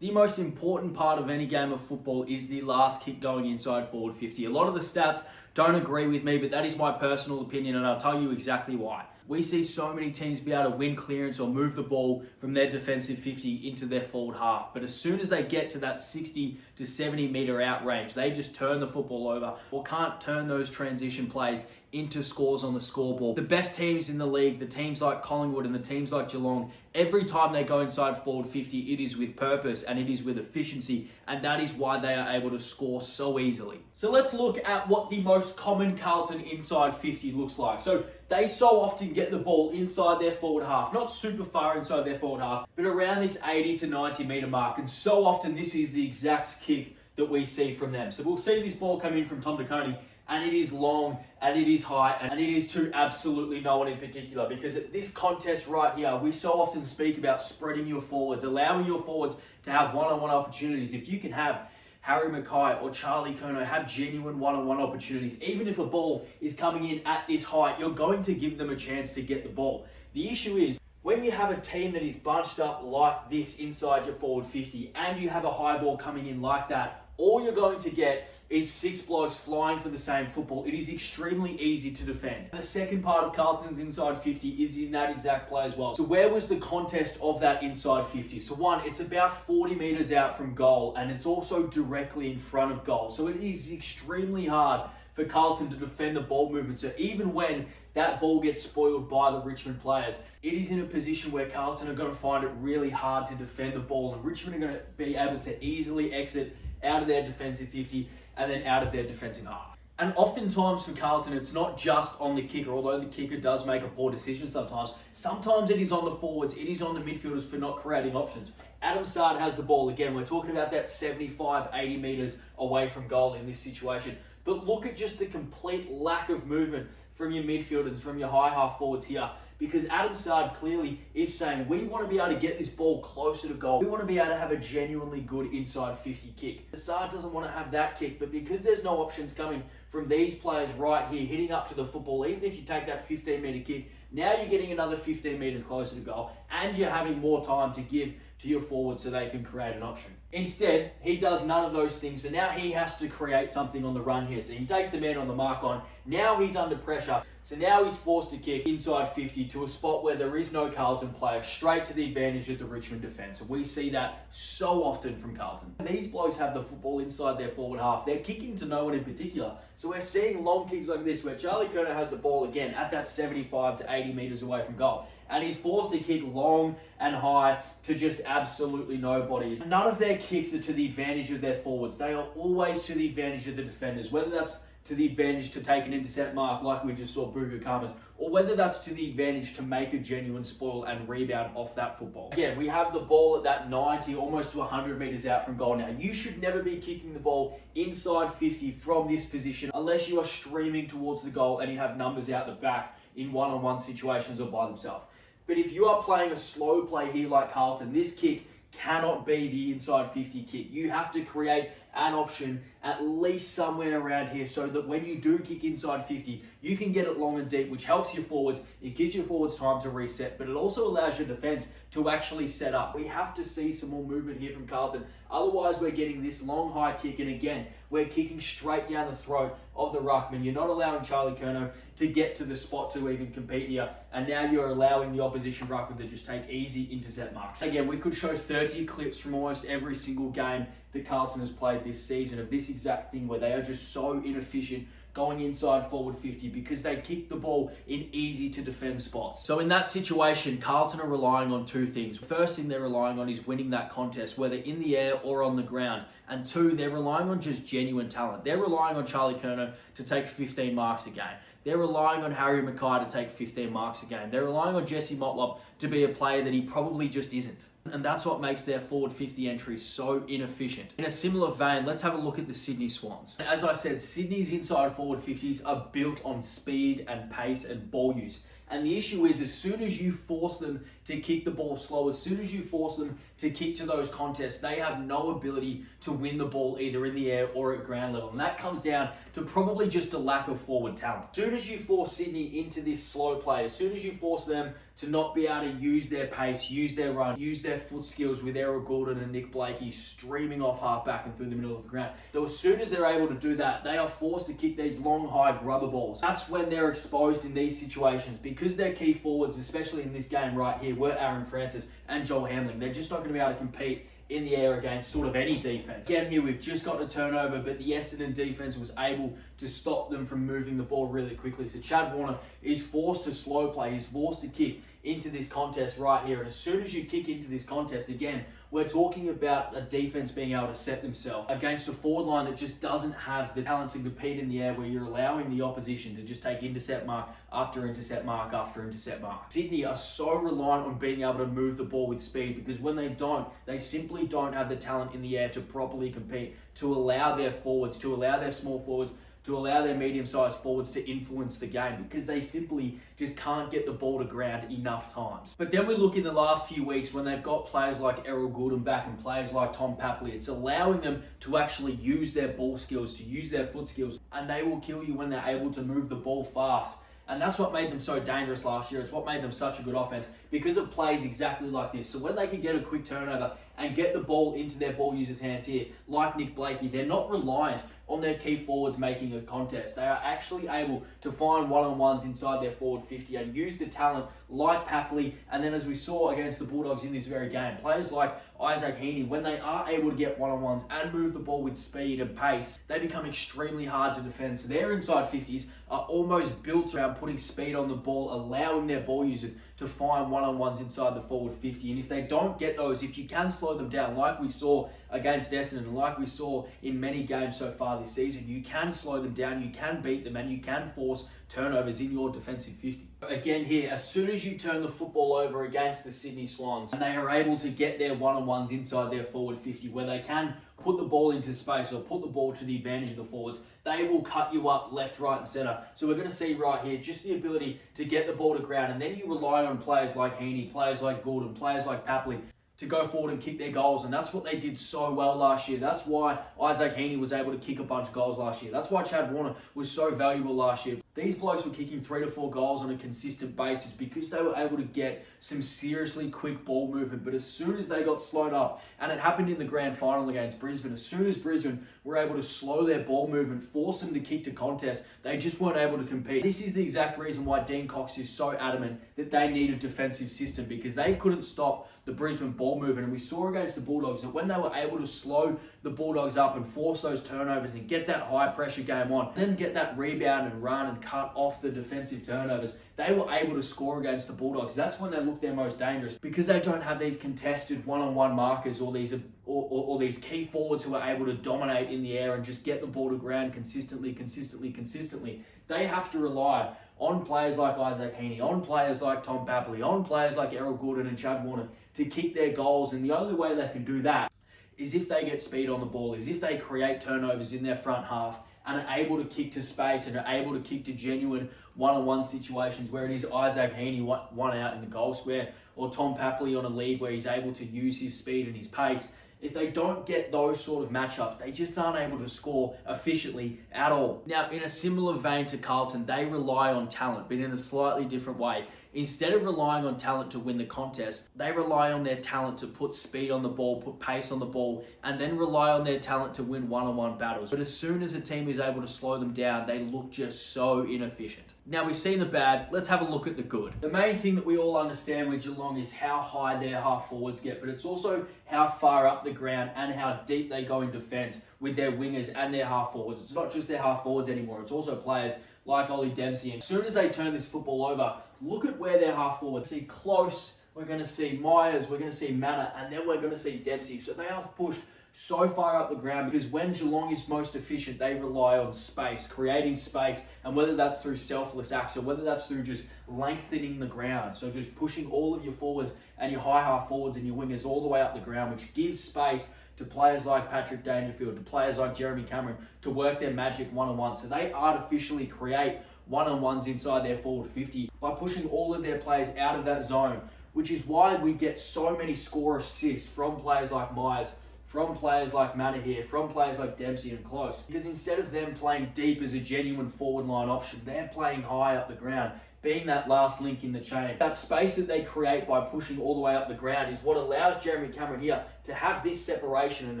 The most important part of any game of football is the last kick going inside forward 50. A lot of the stats don't agree with me, but that is my personal opinion, and I'll tell you exactly why. We see so many teams be able to win clearance or move the ball from their defensive 50 into their forward half. But as soon as they get to that 60 to 70 metre out range, they just turn the football over or can't turn those transition plays into scores on the scoreboard. The best teams in the league, the teams like Collingwood and the teams like Geelong, every time they go inside forward 50, it is with purpose and it is with efficiency, and that is why they are able to score so easily. So let's look at what the most common Carlton inside 50 looks like. So they so often get the ball inside their forward half, not super far inside their forward half, but around this 80 to 90 metre mark, and so often this is the exact kick that we see from them. So we'll see this ball come in from Tom DeConey, and it is long, and it is high, and it is to absolutely no one in particular, because at this contest right here, we so often speak about spreading your forwards, allowing your forwards to have one-on-one opportunities. If you can have Harry Mackay or Charlie Curnow have genuine one-on-one opportunities, even if a ball is coming in at this height, you're going to give them a chance to get the ball. The issue is, when you have a team that is bunched up like this inside your forward 50, and you have a high ball coming in like that, all you're going to get is 6 blokes flying for the same football. It is extremely easy to defend. The second part of Carlton's inside 50 is in that exact play as well. So where was the contest of that inside 50? So one, it's about 40 metres out from goal, and it's also directly in front of goal. So it is extremely hard for Carlton to defend the ball movement. So even when that ball gets spoiled by the Richmond players, it is in a position where Carlton are going to find it really hard to defend the ball, and Richmond are going to be able to easily exit out of their defensive 50 and then out of their defensive half. And oftentimes for Carlton, it's not just on the kicker, although the kicker does make a poor decision sometimes. Sometimes it is on the forwards, it is on the midfielders for not creating options. Adam Saad has the ball. Again, we're talking about that 75, 80 metres away from goal in this situation. But look at just the complete lack of movement from your midfielders, from your high half forwards here, because Adam Saad clearly is saying, we want to be able to get this ball closer to goal. We want to be able to have a genuinely good inside 50 kick. Saad doesn't want to have that kick, but because there's no options coming from these players right here, hitting up to the football, even if you take that 15-metre kick, now you're getting another 15 metres closer to goal, and you're having more time to give to your forward so they can create an option. Instead, he does none of those things, so now he has to create something on the run here. So he takes the man on the mark on, now he's under pressure, so now he's forced to kick inside 50 to a spot where there is no Carlton player, straight to the advantage of the Richmond defence. And we see that so often from Carlton. These blokes have the football inside their forward half. They're kicking to no one in particular. So we're seeing long kicks like this, where Charlie Curnow has the ball again at that 75 to 80 metres away from goal, and he's forced to kick long and high to just absolutely nobody. None of their kicks are to the advantage of their forwards. They are always to the advantage of the defenders, whether that's to the advantage to take an intercept mark like we just saw Buga Khamis, or whether that's to the advantage to make a genuine spoil and rebound off that football. Again, we have the ball at that 90, almost to 100 metres out from goal now. You should never be kicking the ball inside 50 from this position unless you are streaming towards the goal and you have numbers out the back in one-on-one situations or by themselves. But if you are playing a slow play here like Carlton, this kick cannot be the inside 50 kick. You have to create an option at least somewhere around here so that when you do kick inside 50, you can get it long and deep, which helps your forwards. It gives your forwards time to reset, but it also allows your defence to actually set up. We have to see some more movement here from Carlton. Otherwise, we're getting this long high kick, and again, we're kicking straight down the throat of the ruckman. You're not allowing Charlie Curnow to get to the spot to even compete here, and now you're allowing the opposition ruckman to just take easy intercept marks. Again, we could show 30 clips from almost every single game that Carlton has played this season of this exact thing, where they are just so inefficient going inside forward 50 because they kick the ball in easy to defend spots. So in that situation, Carlton are relying on two things. First thing they're relying on is winning that contest, whether in the air or on the ground. And two, they're relying on just genuine talent. They're relying on Charlie Curnow to take 15 marks a game. They're relying on Harry Mackay to take 15 marks a game. They're relying on Jesse Motlop to be a player that he probably just isn't. And that's what makes their forward 50 entries so inefficient. In a similar vein, let's have a look at the Sydney Swans. As I said, Sydney's inside forward 50s are built on speed and pace and ball use. And the issue is, as soon as you force them to kick the ball slow, as soon as you force them to kick to those contests, they have no ability to win the ball either in the air or at ground level. And that comes down to probably just a lack of forward talent. As soon as you force Sydney into this slow play, as soon as you force them to not be able to use their pace, use their run, use their foot skills with Errol Goulden and Nick Blakey streaming off half-back and through the middle of the ground. So as soon as they're able to do that, they are forced to kick these long, high grubber balls. That's when they're exposed in these situations. Because their key forwards, especially in this game right here, were Aaron Francis and Joel Hamling. They're just not going to be able to compete in the air against sort of any defense. Again here, we've just got a turnover, but the Essendon defense was able to stop them from moving the ball really quickly. So Chad Warner is forced to slow play. He's forced to kick into this contest right here. And as soon as you kick into this contest, again, we're talking about a defense being able to set themselves against a forward line that just doesn't have the talent to compete in the air, where you're allowing the opposition to just take intercept mark after intercept mark after intercept mark. Sydney are so reliant on being able to move the ball with speed, because when they don't, they simply don't have the talent in the air to properly compete, to allow their forwards, to allow their small forwards, to allow their medium-sized forwards to influence the game, because they simply just can't get the ball to ground enough times. But then we look in the last few weeks when they've got players like Errol Goulden back and players like Tom Papley, it's allowing them to actually use their ball skills, to use their foot skills, and they will kill you when they're able to move the ball fast. And that's what made them so dangerous last year. It's what made them such a good offense, because it plays exactly like this. So when they can get a quick turnover and get the ball into their ball users' hands here, like Nick Blakey, they're not reliant on their key forwards making a contest. They are actually able to find one-on-ones inside their forward 50 and use the talent like Papley. And then, as we saw against the Bulldogs in this very game, players like Isaac Heaney, when they are able to get one-on-ones and move the ball with speed and pace, they become extremely hard to defend. So their inside 50s are almost built around putting speed on the ball, allowing their ball users to find one-on-ones inside the forward 50. And if they don't get those, if you can slow them down, like we saw against Essendon and like we saw in many games so far this season, you can slow them down, you can beat them, and you can force turnovers in your defensive 50. Again here, as soon as you turn the football over against the Sydney Swans and they are able to get their one-on-ones inside their forward 50, where they can put the ball into space or put the ball to the advantage of the forwards, they will cut you up left, right and centre. So we're going to see right here just the ability to get the ball to ground, and then you rely on players like Heaney, players like Goulden, players like Papley to go forward and kick their goals. And that's what they did so well last year. That's why Isaac Heaney was able to kick a bunch of goals last year. That's why Chad Warner was so valuable last year. These blokes were kicking 3 to 4 goals on a consistent basis because they were able to get some seriously quick ball movement. But as soon as they got slowed up, and it happened in the grand final against Brisbane, as soon as Brisbane were able to slow their ball movement, force them to kick to contest, they just weren't able to compete. This is the exact reason why Dean Cox is so adamant that they need a defensive system, because they couldn't stop the Brisbane ball movement. And we saw against the Bulldogs that when they were able to slow the Bulldogs up and force those turnovers and get that high pressure game on, then get that rebound and run and cut off the defensive turnovers, they were able to score against the Bulldogs. That's when they look their most dangerous, because they don't have these contested one-on-one markers or these key forwards who are able to dominate in the air and just get the ball to ground consistently. They have to rely on players like Isaac Heaney, on players like Tom Papley, on players like Errol Goulden and Chad Warner to kick their goals. And the only way they can do that is if they get speed on the ball, is if they create turnovers in their front half and are able to kick to space and are able to kick to genuine one-on-one situations where it is Isaac Heaney one out in the goal square, or Tom Papley on a lead where he's able to use his speed and his pace. If they don't get those sort of matchups, they just aren't able to score efficiently at all. Now, in a similar vein to Carlton, they rely on talent, but in a slightly different way. Instead of relying on talent to win the contest, they rely on their talent to put speed on the ball, put pace on the ball, and then rely on their talent to win one-on-one battles. But as soon as a team is able to slow them down, they look just so inefficient. Now, we've seen the bad, let's have a look at the good. The main thing that we all understand with Geelong is how high their half forwards get, but it's also how far up the ground and how deep they go in defence with their wingers and their half forwards. It's not just their half forwards anymore, it's also players like Ollie Dempsey. And as soon as they turn this football over, look at where their half forwards see Close, we're going to see Myers, we're going to see Manor, and then we're going to see Dempsey. So they are pushed so far up the ground, because when Geelong is most efficient, they rely on space, creating space, and whether that's through selfless acts or whether that's through just lengthening the ground, so just pushing all of your forwards and your high half forwards and your wingers all the way up the ground, which gives space to players like Patrick Dangerfield, to players like Jeremy Cameron to work their magic one-on-one. So they artificially create one-on-ones inside their forward 50 by pushing all of their players out of that zone, which is why we get so many score assists from players like Myers, from players like Manor here, from players like Dempsey and Close. Because instead of them playing deep as a genuine forward line option, they're playing high up the ground. being that last link in the chain. That space that they create by pushing all the way up the ground is what allows Jeremy Cameron here to have this separation. And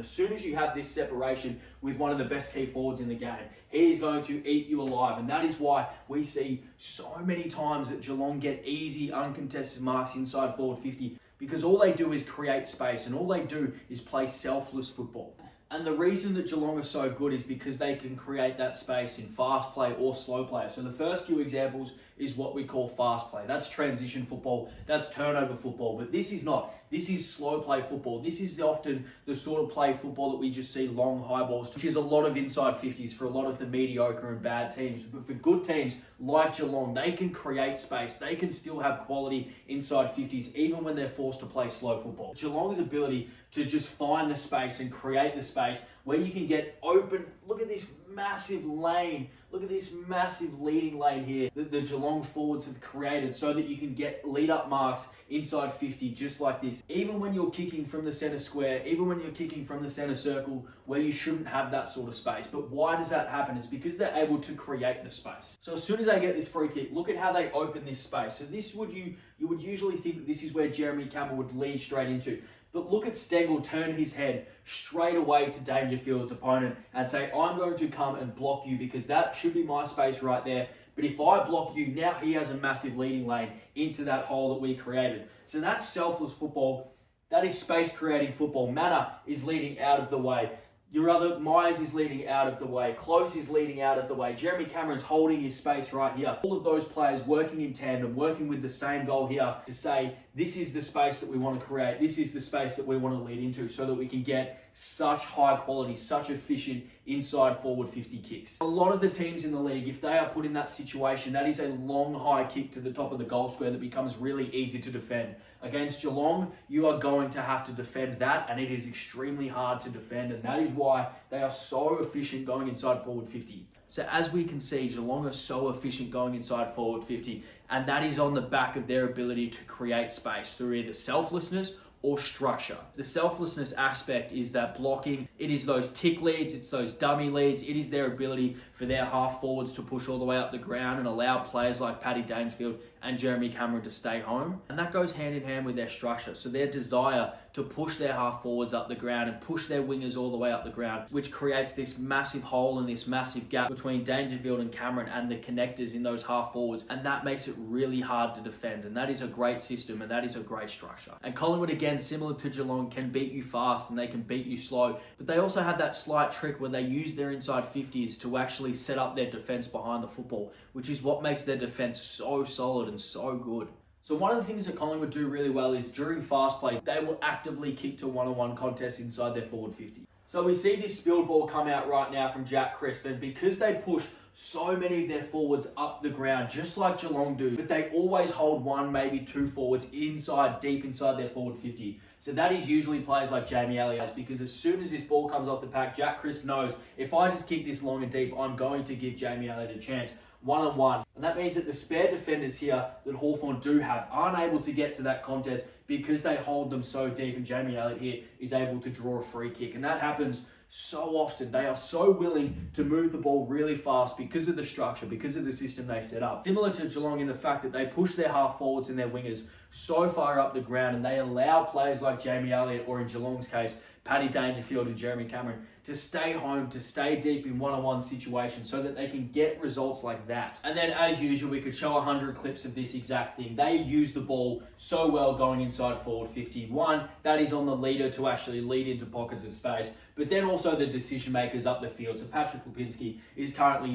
as soon as you have this separation with one of the best key forwards in the game, he is going to eat you alive. And that is why we see so many times that Geelong get easy, uncontested marks inside forward 50, because all they do is create space and all they do is play selfless football. And the reason that Geelong are so good is because they can create that space in fast play or slow play. So the first few examples is what we call fast play. That's transition football, that's turnover football, but this is not. This is slow play football. This is often the sort of play football that we just see long high balls, which is a lot of inside 50s for a lot of the mediocre and bad teams. But for good teams like Geelong, they can create space. They can still have quality inside 50s even when they're forced to play slow football. Geelong's ability to just find the space and create the space where you can get open. Look at this massive lane. Look at this massive leading lane here that the Geelong forwards have created so that you can get lead up marks inside 50 just like this. Even when you're kicking from the centre square, even when you're kicking from the centre circle where you shouldn't have that sort of space. But why does that happen? It's because they're able to create the space. So as soon as they get this free kick, look at how they open this space. So this you would usually think that this is where Jeremy Cameron would lead straight into. But look at Stengel turn his head straight away to Dangerfield's opponent and say, I'm going to come and block you because that should be my space right there. But if I block you, now he has a massive leading lane into that hole that we created. So that's selfless football. That is space creating football. Manor is leading out of the way. Your other Myers is leading out of the way. Close is leading out of the way. Jeremy Cameron's holding his space right here. All of those players working in tandem, working with the same goal here to say, this is the space that we want to create. This is the space that we want to lead into so that we can get such high quality, such efficient inside forward 50 kicks. A lot of the teams in the league, if they are put in that situation, that is a long high kick to the top of the goal square that becomes really easy to defend. Against Geelong, you are going to have to defend that, and it is extremely hard to defend, and that is why they are so efficient going inside forward 50. So as we can see, Geelong are so efficient going inside forward 50, and that is on the back of their ability to create space through either selflessness or structure. The selflessness aspect is that blocking. It is those tick leads, it's those dummy leads, it is their ability for their half forwards to push all the way up the ground and allow players like Paddy Dangerfield and Jeremy Cameron to stay home. And that goes hand in hand with their structure. So their desire to push their half forwards up the ground and push their wingers all the way up the ground, which creates this massive hole and this massive gap between Dangerfield and Cameron and the connectors in those half forwards. And that makes it really hard to defend. And that is a great system and that is a great structure. And Collingwood, again, similar to Geelong, can beat you fast and they can beat you slow. But they also have that slight trick where they use their inside 50s to actually set up their defence behind the football, which is what makes their defence so solid and so good. So one of the things that Collingwood do really well is during fast play, they will actively kick to one-on-one contests inside their forward 50. So we see this spilled ball come out right now from Jack Crisp, and because they push so many of their forwards up the ground, just like Geelong do, but they always hold one, maybe two forwards inside, deep inside their forward 50. So that is usually players like Jamie Elliott, because as soon as this ball comes off the pack, Jack Crisp knows, if I just kick this long and deep, I'm going to give Jamie Elliott a chance. One-on-one. And that means that the spare defenders here that Hawthorn do have aren't able to get to that contest because they hold them so deep, and Jamie Elliott here is able to draw a free kick. And that happens so often. They are so willing to move the ball really fast because of the structure, because of the system they set up. Similar to Geelong in the fact that they push their half forwards and their wingers so far up the ground, and they allow players like Jamie Elliott, or in Geelong's case, Paddy Dangerfield and Jeremy Cameron, to stay home, to stay deep in one-on-one situations so that they can get results like that. And then as usual, we could show 100 clips of this exact thing. They use the ball so well going inside forward 51. That is on the leader to actually lead into pockets of space, but then also the decision makers up the field. So Patrick Lipinski is currently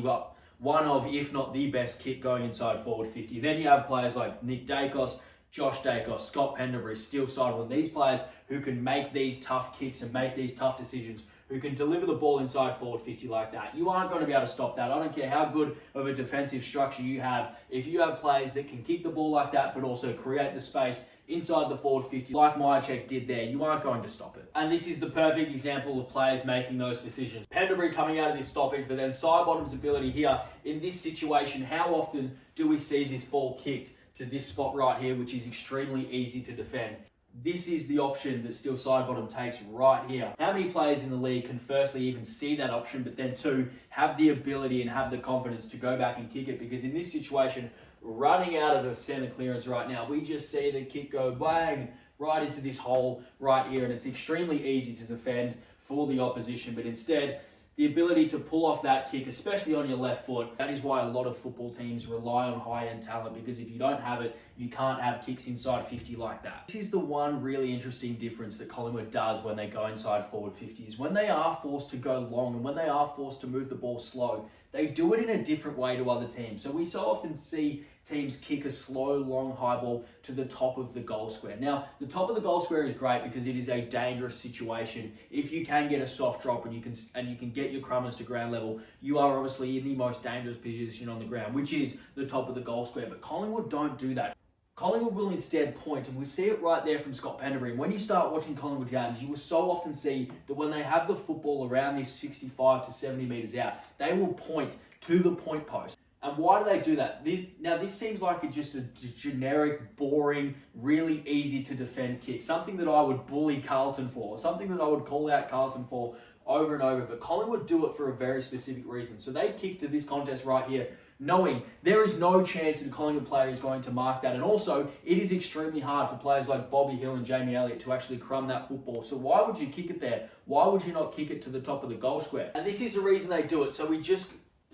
one of, if not the best kick going inside forward 50. Then you have players like Nick Dacos, Josh Dacos, Scott Penderbury, Steele Sidwell, these players who can make these tough kicks and make these tough decisions, who can deliver the ball inside forward 50 like that. You aren't going to be able to stop that. I don't care how good of a defensive structure you have. If you have players that can kick the ball like that, but also create the space inside the forward 50, like Myercheck did there, you aren't going to stop it. And this is the perfect example of players making those decisions. Penderbury coming out of this stoppage, but then Sidebottom's ability here in this situation. How often do we see this ball kicked to this spot right here, which is extremely easy to defend? This is the option that Steele Sidebottom takes right here. How many players in the league can firstly even see that option, but then two, have the ability and have the confidence to go back and kick it? Because in this situation, running out of the centre clearance right now. We just see the kick go bang right into this hole right here, and it's extremely easy to defend for the opposition, but instead, the ability to pull off that kick, especially on your left foot, that is why a lot of football teams rely on high-end talent, because if you don't have it, you can't have kicks inside 50 like that. This is the one really interesting difference that Collingwood does when they go inside forward 50s. When they are forced to go long and when they are forced to move the ball slow, they do it in a different way to other teams. So we so often see teams kick a slow, long, high ball to the top of the goal square. Now, the top of the goal square is great because it is a dangerous situation. If you can get a soft drop and you can get your crummers to ground level, you are obviously in the most dangerous position on the ground, which is the top of the goal square. But Collingwood don't do that. Collingwood will instead point, and we see it right there from Scott Penderbury. When you start watching Collingwood games, you will so often see that when they have the football around this 65 to 70 metres out, they will point to the point post. And why do they do that? This seems like just a generic, boring, really easy to defend kick. Something that I would bully Carlton for, something that I would call out Carlton for over and over. But Collingwood do it for a very specific reason. So they kick to this contest right here, knowing there is no chance that a Collingwood player is going to mark that. And also, it is extremely hard for players like Bobby Hill and Jamie Elliott to actually crumb that football. So why would you kick it there? Why would you not kick it to the top of the goal square? And this is the reason they do it.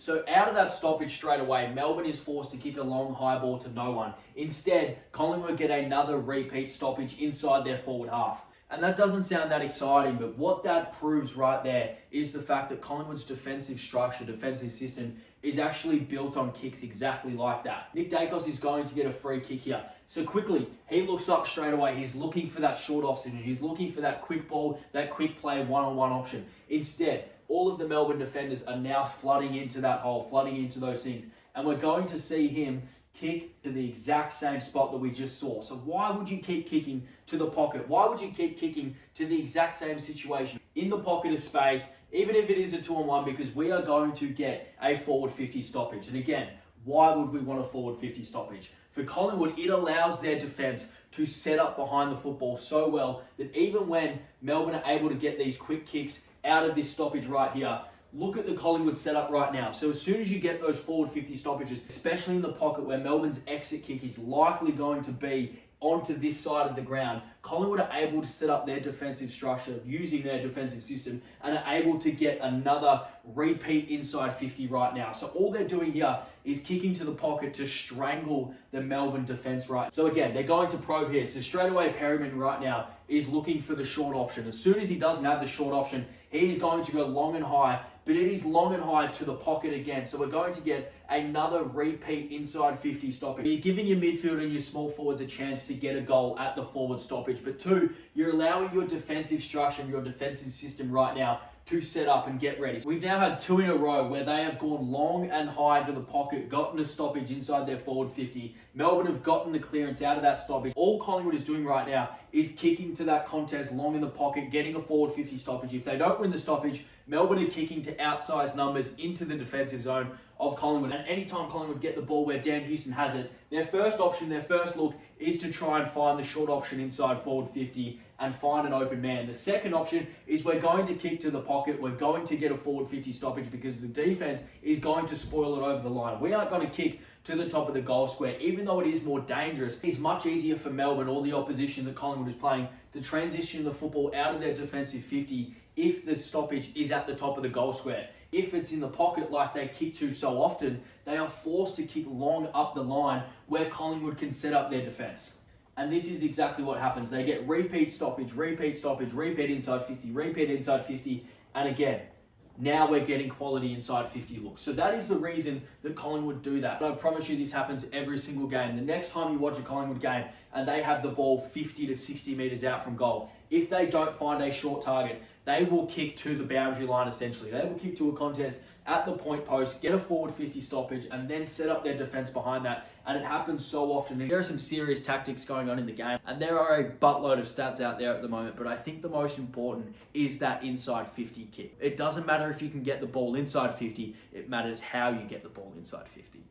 So out of that stoppage straight away, Melbourne is forced to kick a long high ball to no one. Instead, Collingwood get another repeat stoppage inside their forward half. And that doesn't sound that exciting, but what that proves right there is the fact that Collingwood's defensive structure, defensive system, is actually built on kicks exactly like that. Nick Dacos is going to get a free kick here. So quickly, he looks up straight away. He's looking for that short option. He's looking for that quick ball, that quick play, one-on-one option. Instead, all of the Melbourne defenders are now flooding into that hole, flooding into those things. And we're going to see him kick to the exact same spot that we just saw. So why would you keep kicking to the pocket? Why would you keep kicking to the exact same situation? In the pocket of space, even if it is a 2-on-1, because we are going to get a forward 50 stoppage. And again, why would we want a forward 50 stoppage? For Collingwood, it allows their defence to set up behind the football so well that even when Melbourne are able to get these quick kicks out of this stoppage right here, look at the Collingwood setup right now. So as soon as you get those forward 50 stoppages, especially in the pocket where Melbourne's exit kick is likely going to be onto this side of the ground, Collingwood are able to set up their defensive structure using their defensive system and are able to get another repeat inside 50 right now. So all they're doing here is kicking to the pocket to strangle the Melbourne defense right. So again, they're going to probe here. So straight away, Perryman right now is looking for the short option. As soon as he doesn't have the short option, he's going to go long and high, but it is long and high to the pocket again. So we're going to get another repeat inside 50 stoppage. You're giving your midfield and your small forwards a chance to get a goal at the forward stoppage. But two, you're allowing your defensive structure and your defensive system right now to set up and get ready. We've now had 2 in a row where they have gone long and high to the pocket, gotten a stoppage inside their forward 50. Melbourne have gotten the clearance out of that stoppage. All Collingwood is doing right now is kicking to that contest long in the pocket, getting a forward 50 stoppage. If they don't win the stoppage, Melbourne are kicking to outsized numbers into the defensive zone of Collingwood. And anytime Collingwood get the ball where Dan Houston has it, their first option, their first look is to try and find the short option inside forward 50 and find an open man. The second option is we're going to kick to the pocket. We're going to get a forward 50 stoppage because the defense is going to spoil it over the line. We aren't going to kick to the top of the goal square. Even though it is more dangerous, it's much easier for Melbourne or the opposition that Collingwood is playing to transition the football out of their defensive 50 if the stoppage is at the top of the goal square. If it's in the pocket like they kick to so often, they are forced to kick long up the line where Collingwood can set up their defence. And this is exactly what happens. They get repeat stoppage, repeat inside 50, repeat inside 50, and again, now we're getting quality inside 50 looks. So that is the reason that Collingwood do that. And I promise you this happens every single game. The next time you watch a Collingwood game and they have the ball 50 to 60 metres out from goal, if they don't find a short target, they will kick to the boundary line essentially. They will kick to a contest at the point post, get a forward 50 stoppage, and then set up their defence behind that. And it happens so often. There are some serious tactics going on in the game, and there are a buttload of stats out there at the moment, but I think the most important is that inside 50 kick. It doesn't matter if you can get the ball inside 50, it matters how you get the ball inside 50.